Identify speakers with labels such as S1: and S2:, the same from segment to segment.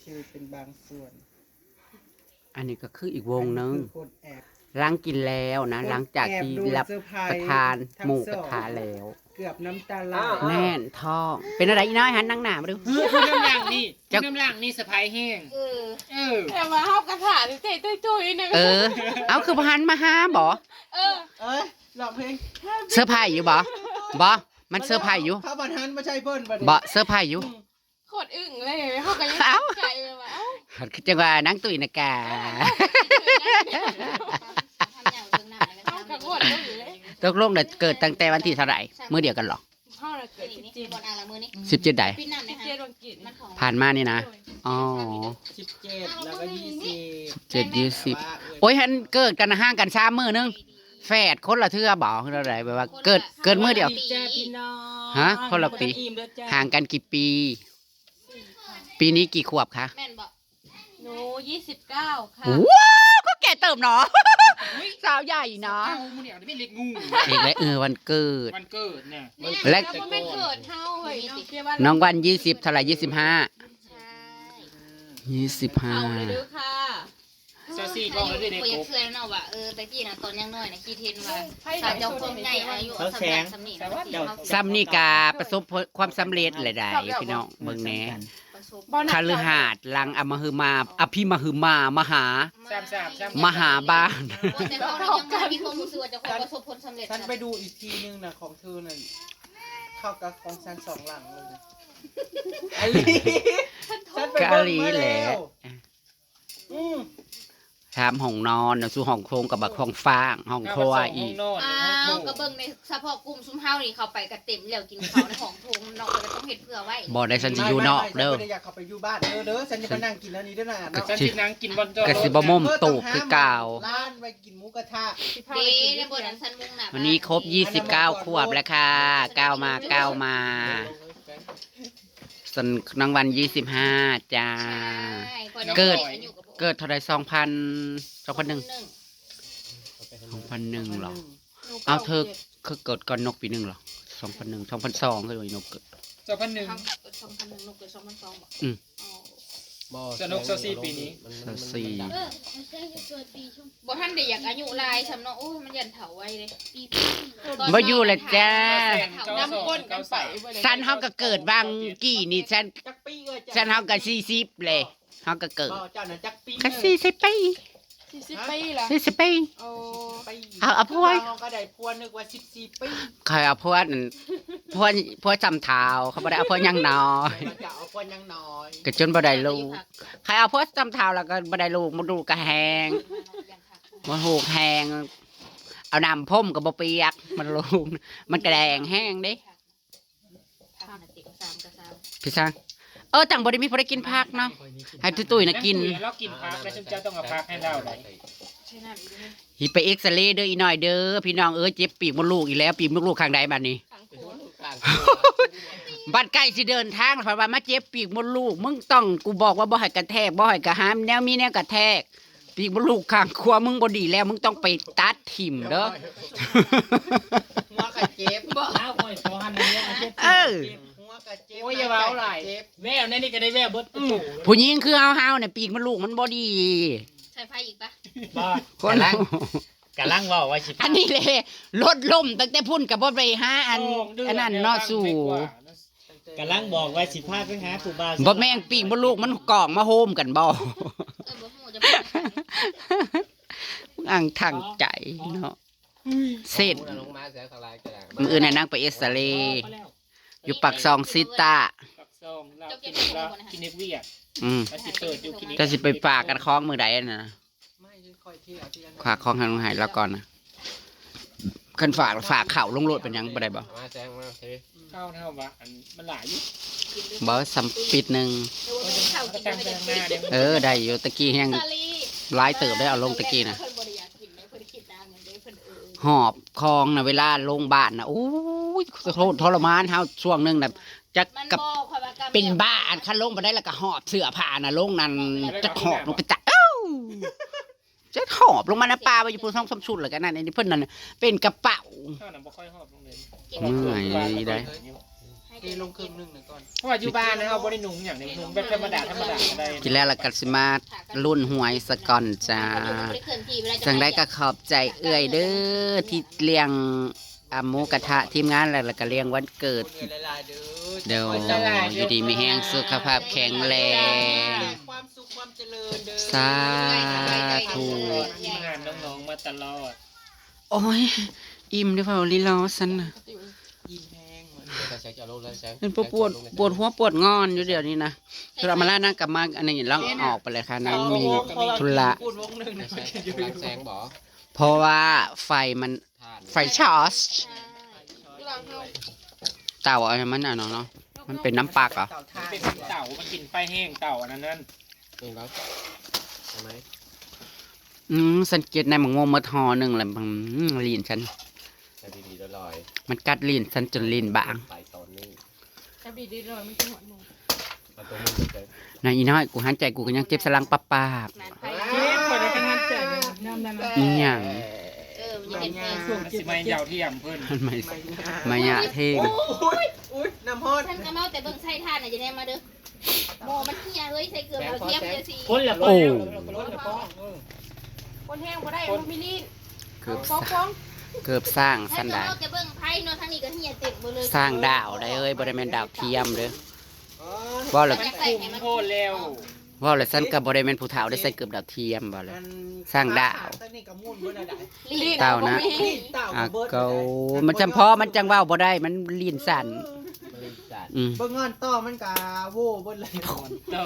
S1: ชื่อเป็นบางส่วน
S2: อันนี้ก็คืออีกวงนึง
S1: คือคนแอบ
S2: ล้างกินแล้วนะหลังจากที่รับประทานหมูกระทะแล้ว
S1: เกือบน้ำตาไหล
S2: แน่นท้องเป็นอะไรอีน้อยหันนั่งหน้ามาดู
S3: คุณน้ำล่างนี่คุณน้ำล่างนี่สะพายแห้งเออ
S4: แต่ว่าเฮากระถาเตะตุ้ยๆนึง
S2: เอาคือหันมาหาบ่
S4: เออ
S1: เอ้ยหลอกเพลง
S2: เสื้อผ้าอยู่บ่มันเสื้อผ้าอยู่
S1: ข้าวบันทันไม่ใช่เพิ่นบัดนี้
S2: บ่เสื้อผ้าอยู่
S4: โคตรอึ้งเลยเฮาก็ยัง
S2: เอ้า
S4: ใจเลยว่าเอ้า
S2: จังว่านั่งตุ้ยนะกา
S4: เฮาก็โคตรอึ้งเลย
S2: ตกลงน่ะเกิดตั้งแต่วันที่เท่าไหร่มื้อเดียวกันหรอ
S4: เฮาน่ะเกิด
S2: 17ใด
S4: ปีนั้นนะคะวันกิน
S2: ผ่านมานี่นะอ๋อ
S1: 17แล้วก็20
S2: 7 20โอ้ยหันเกิดกันห่างกัน3มื้อนึงแฝดคนละเทื่อบ่คืออะไรแบบว่าเกิดมื้อเดียว
S1: จ้าพี่น้อง
S2: ฮะคนละปี
S1: อิ่มแล้วจ้า
S2: ห่างกันกี่ปี ปีนี้กี่ขวบคะ
S4: แม่นบ่หนู29ค่ะ
S2: ว้าวก็แก่เติมเนาะ สาวใหญ่เนาะ
S3: เอ้ามึงเนี่ยไม่เล็กงู
S2: อีกแล้ววันเกิด
S3: วันเกิดเนี่ย
S2: และ
S4: แล้วมันไม่เกิดเฮาเฮ้ยน้องเชื่อว่า
S2: น้องวัน20เท่าไหร่25
S4: ใช่
S2: 25
S4: เอาเลยเด้อค่ะ
S3: เซาซี่กล้องแล้วด้วยเด็ก
S5: กูอยาก
S3: บ
S5: เชื่อเนาะว่าตะกี้น่ะตอนยังน้อยน่ะคิดเห็นว่า
S4: ไพ่ไหน
S5: ถ้าเจ้า
S4: สุด
S5: คนใหญ่อายุ
S1: เขาแสง
S5: สำนี
S2: ซ้ำนี่กาประสบความสำเร็จหลายๆพี่น้องเบิ่งแหน่
S5: ประสบ
S4: บ่น่
S2: คฤหาสน์ลังอมหึมาอภิมหึมามหา
S3: ซ้ำ
S2: มหาบ้าน
S5: แต่เขาเนี่ยยังไม่มีความรู้สึกว่าจะประสบผลสำเร็จ
S1: ฉันไปดูอีกทีนึงนะของเธอน่ะเข้ากับของฉันสองหลังเลยอันนี้ฉันไป
S2: กะ
S1: เบิ่ง
S2: ลี
S1: มา
S2: แหละ
S1: แล้วอืม
S2: ถามห้องนอนน่ะสู่ห้องโครงกับบักห้องฟ้างห้องครัวอีก
S5: อ้าวก็เบิ่งในเฉพาะกลุ่มซุ้มเฮานี่เขาไปกันเต็มแล้วกินข้าวในของทงนอกก็ต้องเฮ็ดเพื่อไว้
S2: บ่ได้ฉันสิอยู่นอกเด้อ
S1: ฉันไม่ได้อยากเข้าไปอยู่บ้านเด้อฉันจะไปนั่งกินอันนี้เด้อนะเนาะ
S3: ฉันที่นั่งกินบอลจอ
S2: ก็สิบ่ม่มตูบคือเก่า
S1: ร้านไปกินหมูกระทะ
S5: เด้ในบทอันซันมุงน่ะ
S2: วันนี้ครบ29ขวบแล้วค่ะก้าวมาส่วนน้องวัน25จ้า เกิดเท่าใด2001 2001หรอเอาเธอคือเกิดก่อนนกปีหนึงหรอ2001 2002คือว่านกเกิด
S3: 2001
S5: 2001นกเกิด2002บ่
S2: อืม
S3: สนุกเซาซี่ปีนี้
S5: บ่ทันได้อยากอายุหลายซำเนาะโอ้ยมันยันเฒ่าไว้เลย
S2: บ่อยู่ละจ้า
S4: น้ำก้นกันไปเว้ย
S2: ฉันเฮาก็เกิดบางกี่นี่ฉัน
S1: จักปีเอ้ย
S2: ฉันเฮาก็40เลยเฮาก็เกิด
S1: บ่เจ้าน่ะจักปี
S2: ก็40ปี
S4: 40ปีละ
S2: 40ปี
S4: โอ้
S1: ปี
S2: เอาพวก
S1: ก็ได้พวนึกว่า14ปี
S2: ใครเอาพวกนั่นพวกจำเท้าเขาบ่ได้เอาพวกยังน้อย
S1: เราจะเอาพวยังน้อย
S2: ก็จนบ่ได้ลูกใครเอาพวกจำเท้าแล้วก็บ่ได้ลูกมันดูกก็แหงมันหูกแหงเอาน้ำพ่มก็บ่เปียกมันลูกมันกระแดงแห้งเด้พี่ช้างจังบ่ได้มีพอได้กินผักเนาะให้ตุ้ยๆน่ะกิน
S3: เรากินพักแล้วฉันจะต้องเอาพักให้เราได้
S4: ใช่น้ำอีกด้วย
S2: หิไปเอ็กซเรย์เด้ออีน้อยเด้อพี่น้องเจ็บปีกมดลูกอีกแล้วปีกมดลูกข้างใดบัดนี้
S4: ขังโคตร
S2: บัดใกล้สิเดินทางเพราะว่ามาเจ็บปีกมดลูกมึงต้องกูบอกว่าบ่ให้กระแทกบ่ให้กระห้ามแนวมีแนวกระแทกปีกมดลูกข้างครัวมึงบ่ดีแล้วมึงต้องไปตัดถิ่มเด้อ
S1: หัวกระเจ็บ
S3: อ้าวโอ้ยพอหันนี้มาเจ็บ
S2: เออ
S1: หัวกระเจ็บ
S3: โอ้ยอย่าเว้าหลาย
S1: เจ็บ
S3: แววในนี่ก็ได้แววเบิดประตู
S2: ผู้หญิงคือเฮาๆเนี่ยปีกมดลูกมันบ่ดี
S5: ใส่ไฟอีกปะ
S3: บ้า
S2: คน
S6: กำลังว่าว่าสิ
S2: อันนี้เลยรถล่มตั้งแต่พุ่นกับบ่ไปหาอันนั้นเนาะสู่
S6: กำลังบอกว่าสิพาไปหาผู้บ่าว
S2: บ่แม่งปีกมดลูกมันกองมาโฮมกันบ่
S5: บ่ฮู้จะบ่
S2: อังทางใจเนาะเส้นมืออื่นน่ะนั่งไปเอ็กซเรย์อยู่ปากซองซิต้า
S3: ปักซองเรากินเนกเวียด มาสิเปิดอยู่คลินิก
S2: จะสิไปฝากกันคล้องมือใดน่ะ
S1: ไม่ค่อยเที่ยวที่นั่น
S2: ฝากคล้องให้ลุงหายแล้วก่อนนะคันฝากเข่าลงโลดเป็นหยังบ่ได้บ่
S3: เข้าเท่าว่าอันมันหลายอยู่
S2: บ่สัมปิดหนึง
S3: ก็ตั้งไปข้างหน้าเดี๋ยว
S2: ได้อยู่ตะกี้แฮงหลายเติบได้เอาลงตะกี้น่ะ
S5: เพิ่นบ่ได้อยากกินเพิ่นคิดตามเงินเด้เพิ่น
S2: หอบคลองน่ะเวลาลงบ้านน่ะโอ้ยทรมานเฮาช่วงหนึงน่ะจะ
S5: มัน
S2: กับ
S5: บ่ค่อยว่ากรรม
S2: เป็นบ้าอันคันลงบ่ได้แล้วก็หอบเสื้อผ้าน่ะลงนั่นจะหอบลงไปจักจะหอบลงมาในป่าไปอยู่พุ่น2-3ชุดแล้วกันนั่นนี่เพิ่นนั่นเป็นกระเป๋า
S3: เข้าหนังบ่ค่อยหอบลงเลย
S2: เมื่อยได้
S5: ให้
S1: เทลงครึ่งนึงหน่อยก่อน
S3: เพราะว่าอยู่บ้านนะเอาบริหนุ่งอย่างนี้หนุ่งแบบธรรมดาก็ได้
S2: กินแล้วละกัสิมารุ่นหวยสะก่อนจ้าจังได้ก็ขอบใจเอื้อยเด้อที่เลี้ยงหมูกระทะทีมงานแล้วก็เลี้ยงวันเกิด
S1: เงินหลายๆเด้อ
S2: เดี๋ยวอยู่ดีมีแห้งสุขภาพแข็งแรง
S1: ความสุขความเจริญเด้อ
S2: สาธุ
S3: ทีมงานน้องๆมาตลอด
S2: โอ้ยอิ่มได้เปล่าลีลอสันน่ะ
S1: ยิ้มแห้งเหมือน
S2: เป็นปวดหัวปวดงอนอยู่เดี๋ยวนี้นะคือเอามาล่านั่งกลับมาอันนี้แล้วออกไปเลยค่ะนั่งมีธุระ
S1: พูดวงหนึ่งนะอยู่
S7: แสงบ่
S2: เพราะว่าไฟมันไฟช็อตเต่าอะไรมันอ่ะน้องเนาะมันเป็นน้ำปักเหรอ
S1: เต่า
S3: มั
S1: ท่าน
S3: เป็นเต่ามันกินไฟแห้งเต่าอันนั้น
S7: จริงแล้วใช่ไหม
S2: สังเกตในมังงมมาทอหนึ่งแหละลีนฉัน
S7: แต่ดีๆลอย
S2: มันกัดลีนฉันจนลีนบาง
S7: ไปตอนนี้
S4: จะบีดีเลยมันจะหัวหนู
S7: มันตัวมึงจะ
S2: นายอีน้อยกูหันใจกูก็ยังเจ็บสลังปะปาบ
S3: เจ็บปวดในกันหันใจน้ำนั้น
S2: อีหยัง
S5: มันจะเป็นเพลง
S3: มันสิมายาวเทียมเพิ่น
S2: มันไม่ยะเท่ง
S1: อุ้ยน้ำฮอด
S5: ท่านก็เมาแต่เบิ่งใส่ท่านน่ะจะได้มาเด้อโมมันเฮียเฮ้ยใส่เกลือเอาเทียมเดียวสิ
S3: คนละ
S2: โอ้
S4: คนแห้งบ่ได้มันมีลิ้น
S2: เกือบ
S4: ฟ้องฟ้อง
S2: เกือบสร้าง
S5: ท่า
S2: สั
S5: น
S2: น
S5: ก็
S2: ดาน
S5: เมาแต่เบิ่งไพ่เนาะทางนี้ก็เฮียเต็มหมดเลย
S2: สร้างดาวได้เอ้ยบริเวณดาวเทียมเด้อว่าเลย
S3: มันคุมโคตรเร็ว
S2: ว่าเลยสันกับบริเวณภูเขาได้ใส่เกือบดาวเทียมบ่เลย สร้างดาว
S1: ตั้งนี่กับมุ่นเบิ่งได้
S5: ลิ้น
S2: เต่านะ
S1: เต่า
S2: อ่ะ
S1: เบิด
S2: เกามันจำเพาะมันจังว่าวบ่ได้มันลีนสั่น
S7: มันเลยจัด
S1: เบิ่งเงินต่อมันกะโว้เบิ่เลย
S3: โต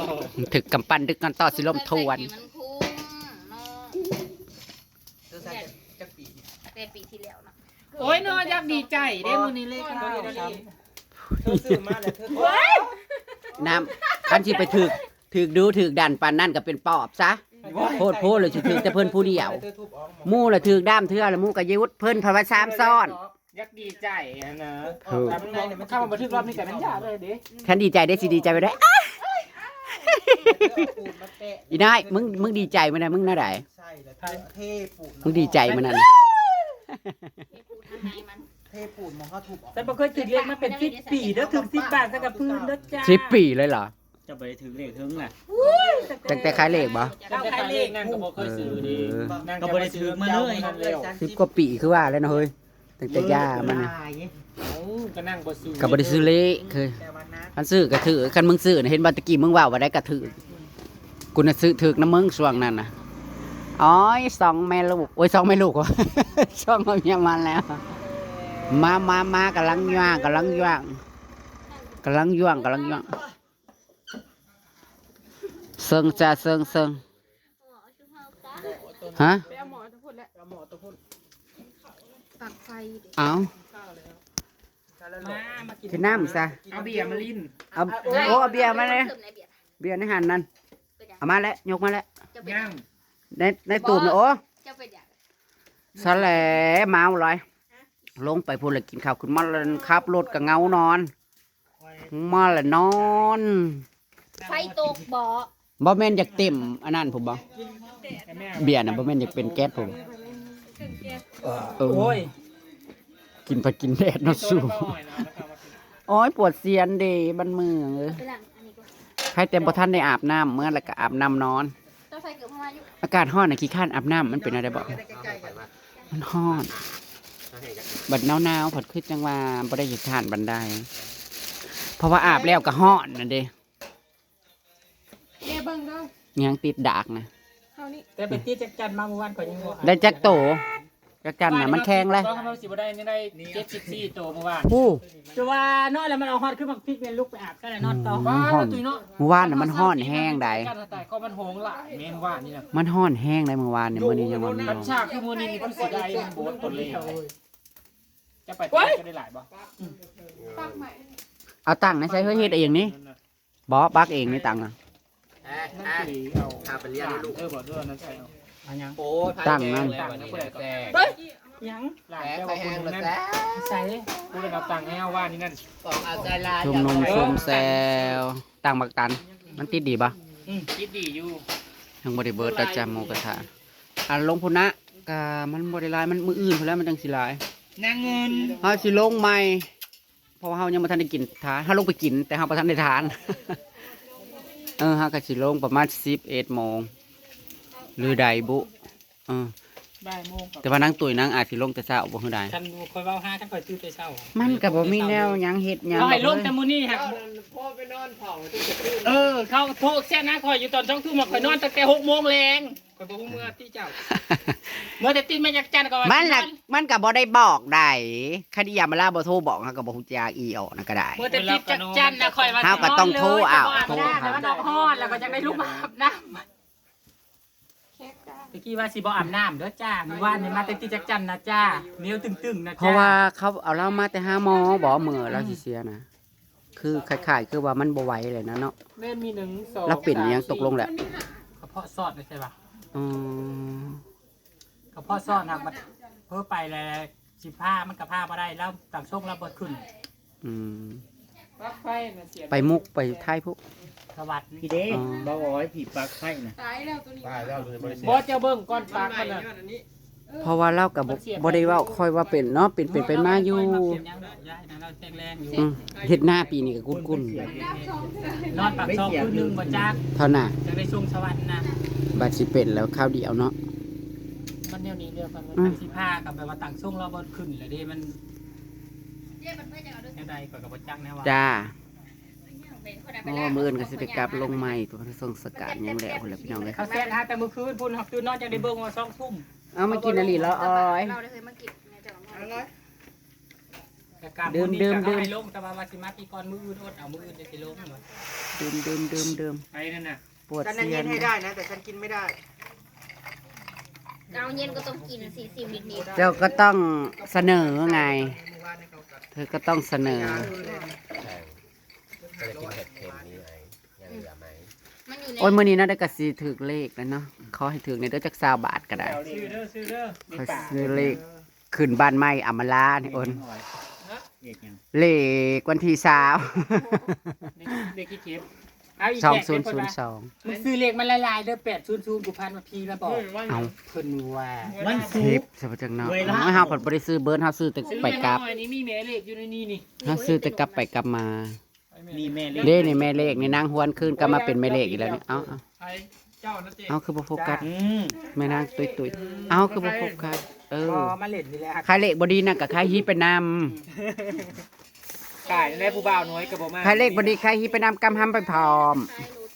S2: ถึกกำปั้นดึกกันต่อสิลมทวน
S5: มันคุ้มเนาะ
S1: เธอใส่จักปี
S5: แต่ปีที่แล้วเนาะ
S3: โอ้ยน้อยักดีใจได้มื้อนี้เลยค่ะ
S1: เธอซื้อมาแล้วเธอ
S2: น้ำคันที่ไปถึกดูถึกดันปานนั่นก็เป็นปอบซะโพดเลยสิถึกแต่เพิ่นผู้เดียวหมู่ละถึกด้ามเทื่อละหมู่ก็ยุดเพิ่นภาวะซ้ำซ้อน
S3: ยักดีใจนะ
S2: ถูก
S3: เข้ามาบันทึกรอบนี้กันมันยากเลยดิ
S2: คันดีใจได้สิดีใจไปได้อีนายมึงดีใจมันนะมึงน่าได้
S1: ใช่แล้วเทปูน
S2: มึงดีใจมันนั่น
S5: ให้พูดทางไหนมัน
S1: เทปูนมองเขาถูกออก
S8: แต่บ่เคยติดเลขมาเป็น10 ปีแล้วถึง10 บาทสักกับพื้นแล้วจ้า
S2: 10 ปีเลยเหรอ
S6: จะไปถึงเลขถึงล่ะ
S2: ตั้งแต่ขายเลขบ่
S3: ตั้งแต่เลขนั่นก็บ่เคยซื้อดิ
S6: ก็บ่ได้ถือมาเลย
S2: 10 กว่าปีคือว่าแล้วนะเฮ้ยตั้งแต่ย่ามันน่ะ
S3: ก็นั่งบ่ซื้อ
S2: ก็บ่ได้ซื้อเลขเคย
S1: แต่วันนั้น
S2: คันซื้อก็ถือคันมึงซื้อน่ะเห็นบ่ตะกี้มึงว่าบ่ได้ก็ถือกูน่ะซื้อถึกน้ำมึงช่วงนั้นน่ะอ๋อย2 แม่ลูกโอ้ย2 แม่ลูกวะ 2เมียมันแล้ว มากำลังย่างกำลังย่างเซิงจ้าเซิงฮะ
S4: ไปเอาหมอทุกคนแล้ว
S1: หมอตัวพ่น
S5: ปักไฟ
S2: เอา
S8: มากิน
S2: คือน้ำซะ
S3: เอาเบียร์มาลิ้น
S2: เอาโอ้เอาเบียร์มาเลยเบียร์ในหันนั่นเอามาแล้วยกมาแล้ว
S5: จะเป็น
S3: ย่าง
S2: ในตูบนะโอ้
S5: จะเป็นอย่าง
S2: สะแหลเมาเลยลงไปพูดเลยกินข้าวขึ้นมาแล้วขับรถกับเงานอนมาแล้วนอน
S5: ไฟตกบ่อ
S2: บ่แม่นอยากเต็มอันนั้นผมบ่เบียร์น่ะบ่แม่นอยากเป็นแก๊สผมโอ้ยกินไปกินแดดเนาะสู้โอ้ยปวดเสียนเดบันมือเอ้ย
S5: ไปหลังอันนี้ก็
S2: ใครเต็มบ่ทันได้อาบน้ำเมื่อแล้วก็อาบน้ำนอน
S5: เจ้าใส่เกือบประมาณอยู่
S2: อากาศร้อนน่ะขี้ข้านอาบน้ำมันเป็นอะไรบ่
S1: ใกล้ๆกัน
S2: มันร้อนบัดหนาวๆผัดขึ้นจังว่าบ่ได้เฮ็ดทานบันไดเพราะว่าอาบแล้วก็ร้อนน่ะเด้
S4: เด้เบิ่งเด้อ
S2: ยังติดดากนะ
S4: เฮานี่
S8: แต่ไปตีจักจันมาเมื่อวานก็ยังบ่
S2: ได้จักโตจักจันน่ะมันแข็งเลย
S3: ต้องทำสิบ่ได้นี่ได้74โตเมื่อวาน
S2: ผู้
S8: จะว่าน้อยแล้วมันเอาฮอดขึ้นมาพริกเนี่ยลุกไปอาบก็เลยนอนต่อ
S2: มันร้อนเมื่อวานน่ะมันร้อนแห้งได้
S3: การตายก็มันโหงหลายเมนว่านี่นะ
S2: มันร้อนแห้งได้เมื่อวานเนี่ยมื้อนี้ยังมัน
S3: กัญชาคือมื้อนี้นี่คือสิได้โบนตัวเลขจะไปก็ได้หลายบ่
S4: ปักใหม่
S2: เอาตังค์นะใช้เฮ็ดเองนี่บ่ปักเองนี่ตังค์น่ะ
S3: นั่นคือเอาพาไปเรียนลูกบ่ด้วยนั่นใช่เอา
S8: เอาหยัง
S7: โอ้ย
S2: ตั้งนั่น
S7: วันนี้แสง
S8: หยัง
S3: หลาน
S7: แสง
S3: แต่
S7: ไฟ
S3: ว่า
S7: แห้
S3: คุณ
S7: งแล้ว
S3: นั่น
S7: แสง
S8: ใส่
S3: กูเลยเอาตังค์ให้เอาว่านี่นั่น
S7: สองอาจารย์ลา
S2: ชุมนุมชุมแซวตังบักตัน มันติดดีป่ะ
S3: คิดดีอยู่
S2: ยังบ่ได้เบิดแต่จำหมูกระทะอันลงพุ่นนะกะมันบ่ได้หลายมันมื้ออื่นพุ่นแล้วมันจังสิหลาย
S3: นางเงิน
S2: เฮาสิลงใหม่ เพราะว่าเฮายังบ่ทันได้กินทานเฮาลงไปกินแต่เฮาบ่ทันได้ทาน เฮาก็สิลงประมาณ11 โมงหรือใดบุ
S3: บ่ายโมง
S2: แต่ว่านางตุ๋ยนางอาจสิลงแต่เช้าบ่คือใด
S3: คันคอยเว้าห้าคันคอยตื่นแต่เช้า
S2: มันก็บ่มีแนวหยังเฮ็ดหยัง
S3: เขาให้ลงแต่มื้อนี้ครับ
S1: พ่อไปนอนเผาที่จะขึ้น
S3: เขาโทรแซ่นะคอยอยู่ตอน2 ทุ่มคอยนอนตั้งแต่6 โมงแรงคอยบ่ฮู้เมื่อที่เจ้าเมื่อแต่ตื่นมาจากจันทร์ก็ว่า
S2: มันก็บ่ได้บอกได้คันอีหยามาลาบ่โทรบอกเฮาก็บ่ฮู้จักอีออกนั่นก็ได้
S3: เมื่อแต่ตื่นจากจันทร์นะคอยว่า
S2: เฮาก็ต้องโทรเอา
S3: โทรแต่ว่าดอกฮอดแล้วก็จะได้ลุกมาอาบน้ำ ตะกี้ว่าสิบ่อาบน้ำเด้อจ้ามื้อวานนี่มาแต่ติจักจันนะจ้าเหนียวตึงๆนะจ้า
S2: เพราะว่าเขาเอาเรามาแต่หาหมอบ่มื้อเราสิเสียนะคือคล้ายๆคือว่ามันบ่ไหวเลยนะเนาะ
S3: แม่มี1 2
S2: เราเป็นอิหยังตกลงแหละ
S3: กระเพาะซอดใช่ป่ะ
S2: อืม
S3: กระเพาะซอดนะมันเพิ่นไปแล้วสิพามันก็พาบ่ได้แล้วต่างช่วงเราบ่ขึ้น
S2: อืม
S3: ปลั๊กไฟมันเสีย
S2: ไปมุกไปไทยพุ
S3: สวัสดี
S6: พี่เด้บ่บอกให้ผีปลักไฟนะ
S4: ตายแล้วตัวนี้
S7: ป้าเจ้าเลยบริษัท
S3: บ่เจ้าเบิ่งก่อนปลั๊กมันน่ะ
S2: เพราะว่าเราก็บ่ได้เว้าค่อยว่าเป็นเนาะเป็นไปมาอยู่
S3: เสียงยังย้ายนะเราแข็งแรงอยู่
S2: อืมเฮ็ดหน้าปีนี้ก็กุ้น
S3: นอนปากซองคืนนึงบ่จัก
S2: ๆเท่าน่ะ
S3: จะได้ส่งสวรรค์นะ
S2: บัดสิเป็นแล้วข้าวเดียวเนาะ
S3: มันเดี๋ยวนี้เดียวกันมัน
S2: อืม
S3: สิพากับแบบว่าต่างช่วงเราบ่ขึ้นแล้วเด้มัน
S5: เรียกมันเพื่อนจะเอาด้วย
S3: แนวใดก็บ่จักแนวว่า
S2: จ้า
S5: เป็นคนไหนไป
S2: อ๋อ
S5: แล้ว
S2: มื้ออื่นก็สิได้กลับลงใหม่ตัวทรงสกัดยังแล้วพุ่นแหละพี่น้องเอ้ย
S3: เขาแซ่หาแต่มื้อคืนพุ่นตื่นนอนจังได้เบิ่งว่า2 ทุ่ม
S2: เอามากินอันนี้แล้วอ้อย
S5: เราได้เคยมากินในแต่ละมื้อ
S3: แต่การ
S2: ดื่ม
S3: มื้อนี้ก็
S2: ดื่ม
S3: ให้ลงแต่ว่าสิมาปีก่อนมื้ออื่นอดเอามื้ออื่นจะสิลงเหรอ
S2: ดื่ม
S3: ไปนั่นน่ะ
S2: ปวด
S1: ฉัน
S2: เสีย
S1: เย็
S2: น
S1: นให้ได้นะ แต่ฉันกินไม่ได้
S5: เอาเย็นก็ต้องกิน40นิด
S2: เจ้าก็ต้องเสนอไง เธอก็ต้องเสนอ
S7: ใช่ก็เลยกินเห็ดเค็มนี้ไงยังเหลือไหม
S5: ๆมันอยู่ใน
S2: โอ้ยมื้อนี้น่าได้กสิถึกเลขแล้วเนาะขอให้ถึกในเด้อจัก20 บาทก็ได้
S3: ซื้อเด้อ
S2: ขอซื้อเลขขึ้นบ้านใหม่อำมาลานี่โอน
S6: เอกยัง
S2: เลขวันที่20
S3: เด็กกี่เก็บเอาอีกแจกเป็นคนว่า
S2: 2002
S3: มึงซื้อเลขมันละลายเด้อ800กูพันมาพีแล้วบอก
S2: เอา
S3: เพิ่นว่า
S6: มัน
S2: เท
S6: สุ
S2: ป
S6: ก
S2: สวัสดีเนาะเฮาเพิ่นบ่ได้ซื้อเบิร์นเฮาซื้อแต่ไปกลับ
S3: อันนี้มีแม่เลขอยู่ในนี้นี่
S2: เฮาซื้อแต่กลับไปกลับมา
S6: นี่แม่เล็ก
S2: เลขนี่แม่เลขนี่นางหวนคืนก็มาเป็นแม่เลขอีกแล้วนี่เอา
S3: ไอ้เจ้านะเจ๊
S2: เอาคือบ่โฟกัส
S6: อืม
S2: แม่นางตุยๆเอาคือบ่โฟกัสเออ
S3: พอมาเล่นนี่แหละ
S2: ใครเลขบ่ดีน่ะก็ใครฮีไปนำ
S3: ขายแล้วผู้บ่าวน้อยก็บ่มา
S2: ใครเลขบ่ดีใครฮีไปนำกำห้ำไปพร้อม
S5: ขายโรตี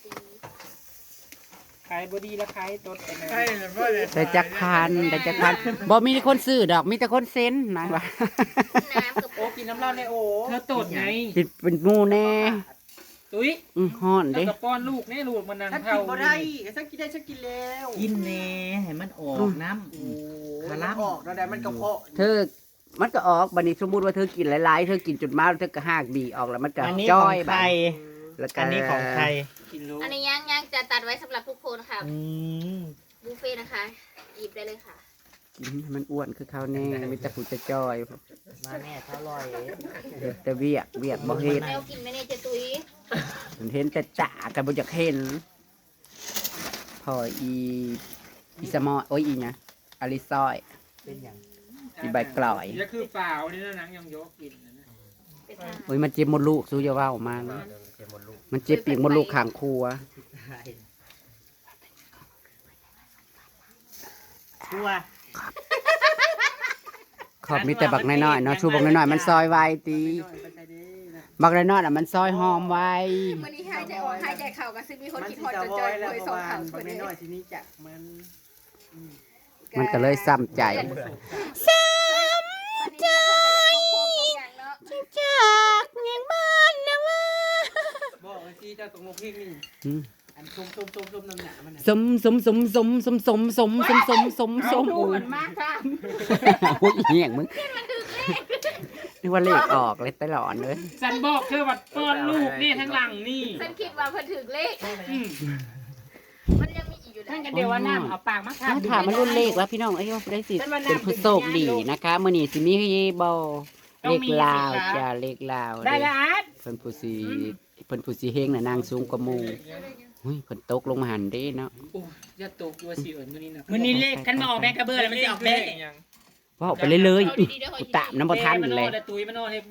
S3: ขายบ่ดีแล้วขายตดกัน
S1: ใช่เลยพ่อเลย
S2: ได้จักพันบ่มีคนซื้อดอกมีแต่คนเซ็นนะว่า
S5: น้ำกับ
S3: โอ้กินน้ำร้อนในโอ้เธอตดไง
S2: เป็นหมู่แน่
S3: ตุ้ย
S2: ฮ้อน
S3: แล้ว
S2: เด้
S3: ก็ป้อนลูกนี่ลูกมันนั่ง
S1: ฉัน
S3: เท่า
S1: กินบ่ได้ฉันกินได้ฉันกินแล้ว
S6: กินแน่ให้มันออกน้ำ
S1: โอ้
S6: คา
S1: มัน
S6: รับ
S1: ออกแล้วได้มันกระเพาะ
S2: เธอมันก็ออกบัดนี้สมมุติว่าเธอกินหลายๆเธอกินจนมาแล้วเธอก็หากบีออกแล้วมันก็
S6: อันนี้
S2: จ้
S6: ข
S2: อ
S6: อง
S2: ย
S6: ใคร
S2: แล้วก็
S6: อันนี้ของใคร
S3: กินลูก
S5: อันนี้ย่างจะตัดไว้สำหรับทุกคนค่ะ
S6: อืม
S5: บุฟเฟ่ต์นะคะหยิบได้เลยค่ะ
S2: กินให้มันอ้วนคือเขาแน่มีแต่ผู้จะจ้อย
S6: มาแน่เท่าลอย
S2: แต่เวียกบ่เฮ็ด
S5: แมวกินไหมเนี่ยเจตุ้ย
S2: เห็นแต่จ่าแต่บ่อยากเห็นพออีสมอโอ้ยอีนะอลิซอย
S6: เป็นอย่าง
S2: อีใบกลอย
S3: นี่คือเปล่านี่นะนังยังยกกินนะ
S5: เป็นทาง
S2: โอ้ยมันเจ็บมดลูกสู้อย่าเว้ามานะ
S7: เค็มหมดลูก
S2: มันเจ็บปีกมดลูกข้างครัว
S6: ชัว
S2: ขอบมีแต่บักน้อยๆเนาะชูบักน้อยๆมันซอยไวตีบักน้อยๆน่ะมันซอยหอมไว
S5: วันนี้หายใจออกหายใจเข้ากันซึ่งมีคน
S1: มัน
S5: คิด
S1: สิ
S5: ฮอด
S1: จะ
S5: จน
S1: ว
S5: เจ
S1: อ
S5: อย
S1: แล้ว
S5: เคย
S1: เพ
S5: สอ
S1: ราะ
S5: ง
S1: ว่า
S5: ข่าว
S1: บางน้อยๆทีนี้จักมัน
S2: มันก็เลยซ้ำใจ
S5: ใจ
S2: จากยังบ้านนะว่า
S1: บอกว่าที่เจ้าตรงเพลงนี่อันส้มน้ำหนามันน่ะ
S2: สมอูน
S5: มากค่ะ
S2: โอ้ยเหี้ยงมึงนึกว่าเลขออกเลยตลอดเลย
S3: ฉันบอกเธอว่าป้อนลูกนี่ทั้งหลังนี่
S5: ฉันคิดว่าเพิ่นถึงเลขมันยังมีอีกอยู่
S3: ทั้
S5: นะ
S3: งกันเดียวว่าน้ำเอาปากมาทา
S2: ถ้าถามมันรุ่นเลขแล้วพี่น้องไอ้ยได้สิเป็นผู้โชคดีนะคะมื้อนี้สิมีบอเลขลาวจ้าเลขลาว
S3: ได้แล้วอาร์ต
S2: เพิ่นผู้สิเฮงน่ะนางสูงกว่าหมู่หุ้ยเพิ่นตกลงมาหันเด้เนาะ
S3: โอ้จะตกตัวสิเอิญมื้อนี้นะมื้อนี้เลขคันมาออกแบงกระเบื้อแล้วมันจะออกเลข
S2: เว้าไปเรื่อย
S5: เอาดีๆเด้อ
S2: ๆกูตามน้ำบ่ทันเลย
S3: ตุ้ยมันนอนเฮ็ด